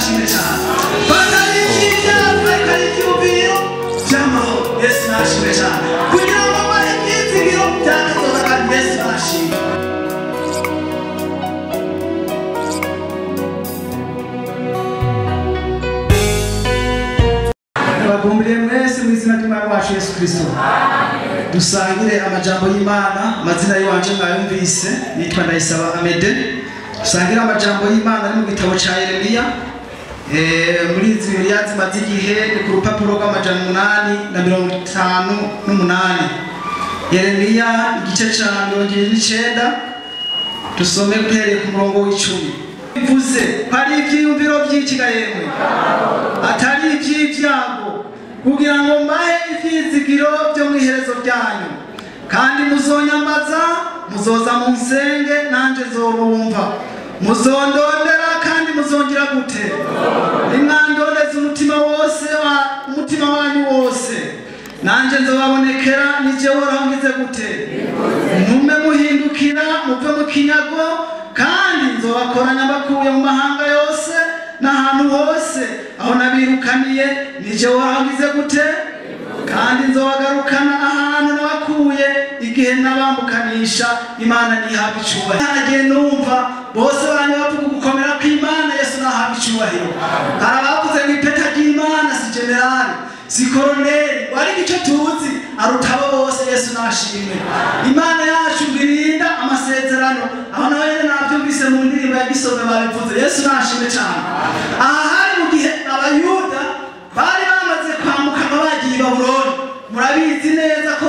nashimwe cyane batari ibyapa kari cyubiro by'amahoro Yesu nashimwe cyane kugira ngo bahe ibyizigiro byakazoza kandi Yesu nashimwe bagumbire mwese mu izina ry'Umwami wacu Yesu Kristo. Dusangire amajambo y'Imana, amazina y'uwanje mwayumvise nitwa Ndayisaba Amede. Dusangire amajambo y'Imana ari mu gitabo ca Yeremiya muri izi Bibiliya zimaze igihe ni ku rupapuro rw'amajana 858. Yeremiya igice ca 29 dusome guhereye ku murongo w'icumi. Bivuze hari ivyiyumviro by'ikiga yemwe atari ivy'ibyago kugira ngo mbahe ivyizigiro byo mu iherezo ryanyu kandi muzonyambaza muzoza mu nsenge nanje nzobumva muzondondera kandi muzongira gute nimwandondeza umutima wanyu wose nanje nzobabonekera nije worangize gute ntume muhindukira muve mu kinyago kandi nzobakoranya bakuye mu mahanga yose n'ahantu hose aho nabirukaniye nije worangize gute kandi nzobagarukana ahantu nabakuye igihe nabambukanisha Imana nihabwa icubahiro nagiye numva bose banyu bavuga gukomera kw'Imana Yesu nahabwa icubahiro arabakuze mw'ipeta ry'Imana si generali si koroneli wari gico tuzi arutabo bose Yesu nashimwe Imana yacu ngirinda amasezerano aho nawe navyumvise mu ndirimbo yagisome babivuze Yesu nashimwe cyane aha hari mu gihe abayuda bari bamaze kwambuka bagiye i Babuloni murabizi neza ko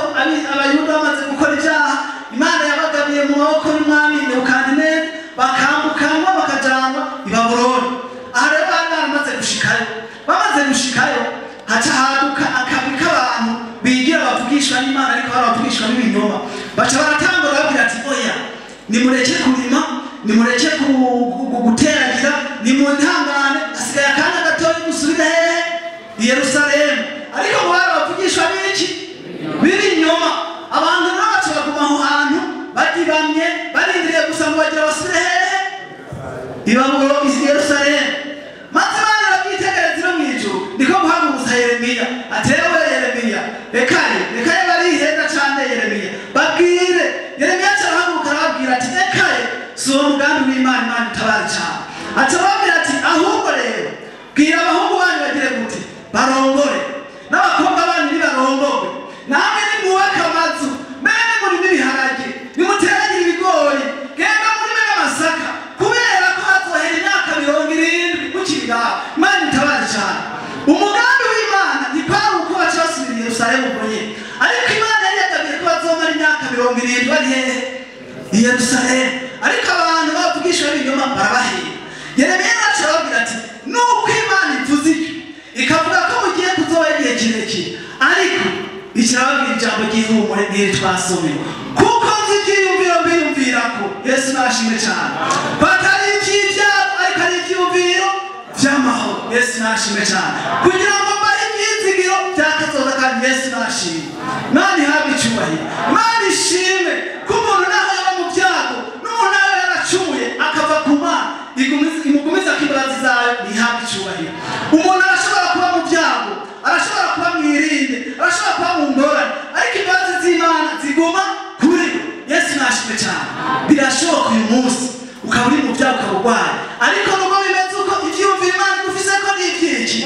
abayuda bamaze gukora ibyaha Imana yabagabiye mu maboko y'umwami Nebukadineza bakambukanwa bakajanwa i Babuloni aha rero bari baramaze gushikayo bamaze gushikayo haca haduka akabi k'abantu bigira bavugishwa n'Imana ariko barabavugishwa n'ibinyoma baca baratangura babwira ati oya nimureke kurima nimureke guteragira nimuntangane asigaye akanya gatoya musubire hehe i Yerusalemu ariko ngo barabavugishwa n'iki b'ibinyoma abantu bacu baguma aho hantu badibamye barindiriye gusa ngo bagira basubire hehe i Babuloni i Yerusalemu maze bana babyitegereza no mw'ijuru niko guhaguruza Yeremiya atewe Yeremiya rekaye barihenda cyane Yeremiya babwire Yeremiya cyarahaguruka arababwira ati rekaye si uwo mugambi w'Imana Imana itabara cyane atababwira ati ahubwo rero bwira abahungu banyu bagire gute barongore n'abakobwa banyu nibarongorwe namwe nimwubake amazu mbere murime ibiharage nimuteragire ibigori genda murime n'amasaka kubera ko hazohera imyaka 70 mukiriga Imana itabara cyane umugambi w'Imana ntikwari uko bacasubira i Yerusalemu ubonye ariko Imana yari yagabiye ko bazomara imyaka 70 bari hehe i Yerusalemu ariko abantu bavugishwa n'ibinyoma barabahera Yeremiya naca arababwira ati nuko Imana ivuze ikavuga ko mugiye kuzoba igihe kirekire ariko ikirababwira ijambo ry'ihumure n'iri twasomye kuko nzi ibyiyumviro mbiyumvirako Yesu nashimwe cyane batari iby'ibyago ariko ari ibyiyumviro by'amahoro Yesu nashimwe cyane kugira ngo mbahe ibyizigiro byakazoza kandi Yesu nashimwe Imana ihabwe icubahiro Imana ishimwe ko umuntu naho yaba mu byago n'umuntu nawe yaracumuye akava ku Mana imugumiza ko imbabazi zayo ihabwe icubahiro umuntu arashobora kuba mu byago arashobora kuba mwirinde arashobora kuba mu ngorane ariko imbabazi z'Imana ziguma kuri Yesu nashimwe cyane birashoboka uyu munsi ukaba uri mu byago ukabugwaye ariko nubwo bimeze uko ivyumvira Imana igufise ko ni ivyiki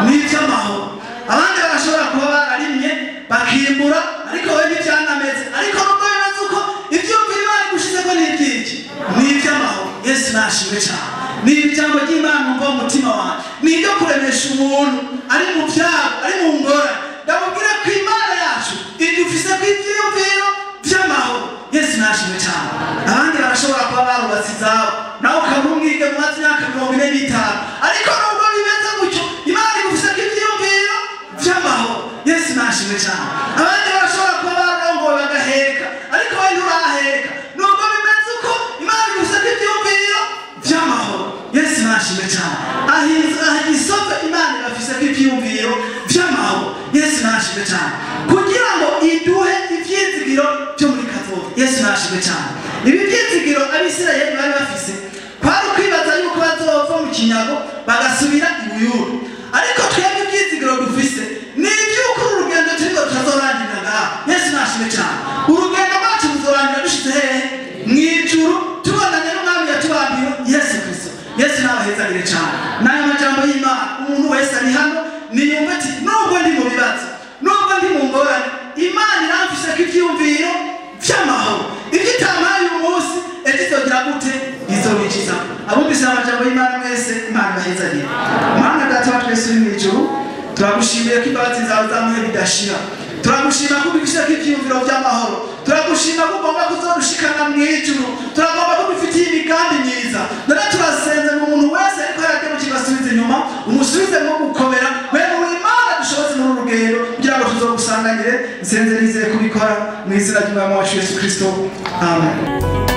ni ivy'amahoro abandi barashobora kuba bararimye bakimbura ariko we ntibyanameze ariko nubwo bimeze uko ivyumvira Imana igushize ko ni ivyiki ni ivy'amahoro Yesu nashimwe cyane ni ijambo ry'Imana umva umutima wawe ni iryo kuremesha umuntu ari mu byago ari mu ngorane ndamubwira ko Imana yacu idufise ko ivyiyumviro by'amahoro Yesu nashimwe cyane abandi barashobora kuba barubatse izabo nawe ukaba umwige mu myaka 45 ariko nubwo bimeze gutyo Imana igufise ko ivyiyumviro by'amahoro Yesu nashimwe cyane abandi barashobora kuba barongowe bagaheka ariko we nturaheka nubwo bimeze uko Imana igufise ko ivyiyumviro by'amahoro Yesu nashimwe cyane ahisope Imana igafise ko ivyiyumviro by'amahoro Yesu nashimwe cyane kugira ngo iduhe ivyizigiro byo muri kazoza Yesu nashimwe cyane ibi vyizigiro abisirayeli bari bafise kwari kwibaza yuko bazova mu kinyago bagasubira ibuyuru. Ariko twebwe ibyizigiro dufise ni iby'uko urugendo turiko tutazorangira ngaha. Yesu nashimwe cyane. Urugendo rwacu ruzorangira dushitse hehe? Mw'ijuru tubonanye n'umwami yatubambiye Yesu Kristo. Yesu nabahezagire cyane. N'ayo majambo y'Imana umuntu wese ari hano niyumve ati nubwo ndi mu bibazo, nubwo ndi mu ngorane, Imana iramfise ko ivyumviro vy'amahoro. Ibyo itamaye uyu munsi ejo izogira gute? Izobikiza. Abumvise amajambo y'Imana mwese Imana ibahezagire. Mana data wa twese uri mw'ijuru, turagushimiye ko imbabazi zawe zamuhe bidashira. Turagushima ko ubifise ko ivyumviro vy'amahoro. Turagushima ko ugomba kuzorushikana mw'ijuru. Turagomba ko dufitiye imigambi myiza. None turasenze ngo umuntu wese ariko yarakemukirwa asubize inyuma, umusubize mu gukomera, wewe Imana dushoboze muri urugendo kugira ngo tuzogusanganire. Nsenze nizeye kubikora mu izina ry'Umwami wacu Yesu Kristo. Amen.